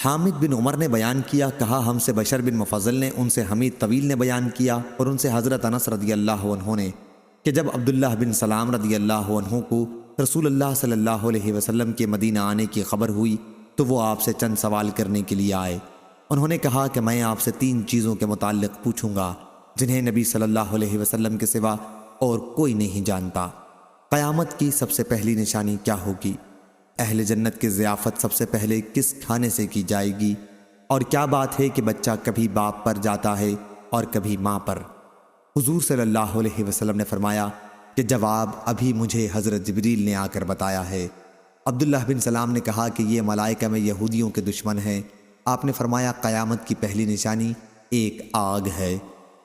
حامد بن عمر نے بیان کیا، کہا ہم سے بشر بن مفضل نے، ان سے حمید طویل نے بیان کیا، اور ان سے حضرت انس رضی اللہ عنہ نے کہ جب عبداللہ بن سلام رضی اللہ عنہ کو رسول اللہ صلی اللہ علیہ وسلم کے مدینہ آنے کی خبر ہوئی تو وہ آپ سے چند سوال کرنے کے لیے آئے۔ انہوں نے کہا کہ میں آپ سے 3 چیزوں کے متعلق پوچھوں گا جنہیں نبی صلی اللہ علیہ وسلم کے سوا اور کوئی نہیں جانتا۔ قیامت کی سب سے پہلی نشانی کیا ہوگی؟ اہل جنت کی ضیافت سب سے پہلے کس کھانے سے کی جائے گی؟ اور کیا بات ہے کہ بچہ کبھی باپ پر جاتا ہے اور کبھی ماں پر؟ حضور صلی اللہ علیہ وسلم نے فرمایا کہ جواب ابھی مجھے حضرت جبریل نے آ کر بتایا ہے۔ عبداللہ بن سلام نے کہا کہ یہ ملائکہ میں یہودیوں کے دشمن ہیں۔ آپ نے فرمایا قیامت کی پہلی نشانی ایک آگ ہے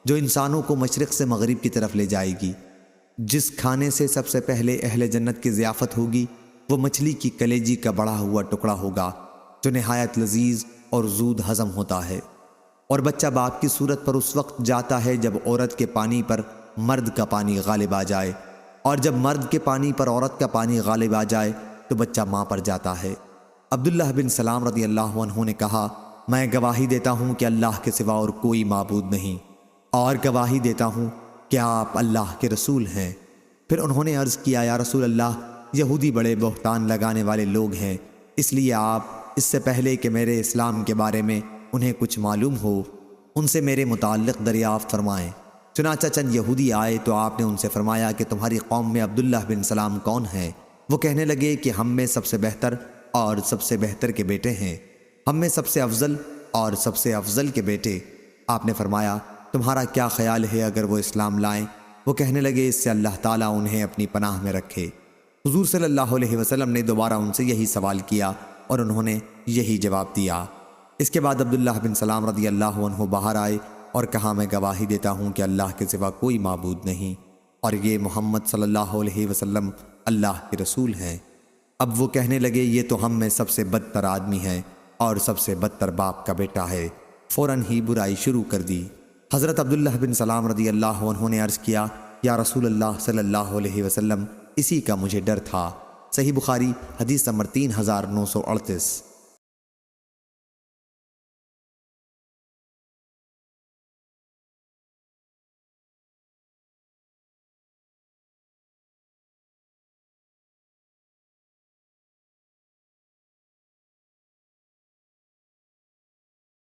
جو انسانوں کو مشرق سے مغرب کی طرف لے جائے گی۔ جس کھانے سے سب سے پہلے اہل جنت کی ضیافت ہوگی وہ مچھلی کی کلیجی کا بڑا ہوا ٹکڑا ہوگا جو نہایت لذیذ اور زود ہضم ہوتا ہے، اور بچہ باپ کی صورت پر اس وقت جاتا ہے جب عورت کے پانی پر مرد کا پانی غالب آ جائے، اور جب مرد کے پانی پر عورت کا پانی غالب آ جائے تو بچہ ماں پر جاتا ہے۔ عبداللہ بن سلام رضی اللہ عنہ نے کہا میں گواہی دیتا ہوں کہ اللہ کے سوا اور کوئی معبود نہیں، اور گواہی دیتا ہوں کہ آپ اللہ کے رسول ہیں۔ پھر انہوں نے عرض کیا یا رسول اللہ، یہودی بڑے بہتان لگانے والے لوگ ہیں، اس لیے آپ اس سے پہلے کہ میرے اسلام کے بارے میں انہیں کچھ معلوم ہو ان سے میرے متعلق دریافت فرمائیں۔ چنانچہ چند یہودی آئے تو آپ نے ان سے فرمایا کہ تمہاری قوم میں عبداللہ بن سلام کون ہیں؟ وہ کہنے لگے کہ ہم میں سب سے بہتر اور سب سے بہتر کے بیٹے ہیں، ہم میں سب سے افضل اور سب سے افضل کے بیٹے۔ آپ نے فرمایا تمہارا کیا خیال ہے اگر وہ اسلام لائیں؟ وہ کہنے لگے اس سے اللہ تعالیٰ انہیں اپنی پناہ میں رکھے۔ حضور صلی اللہ علیہ وسلم نے دوبارہ ان سے یہی سوال کیا اور انہوں نے یہی جواب دیا۔ اس کے بعد عبداللہ بن سلام رضی اللہ عنہ باہر آئے اور کہا میں گواہی دیتا ہوں کہ اللہ کے سوا کوئی معبود نہیں، اور یہ محمد صلی اللہ علیہ وسلم اللہ کے رسول ہیں۔ اب وہ کہنے لگے یہ تو ہم میں سب سے بدتر آدمی ہے اور سب سے بدتر باپ کا بیٹا ہے۔ فوراً ہی برائی شروع کر دی۔ حضرت عبداللہ بن سلام رضی اللہ عنہ نے عرض کیا یا رسول اللہ صلی اللہ علیہ وسلم، اسی کا مجھے ڈر تھا۔ صحیح بخاری حدیث نمبر 3938۔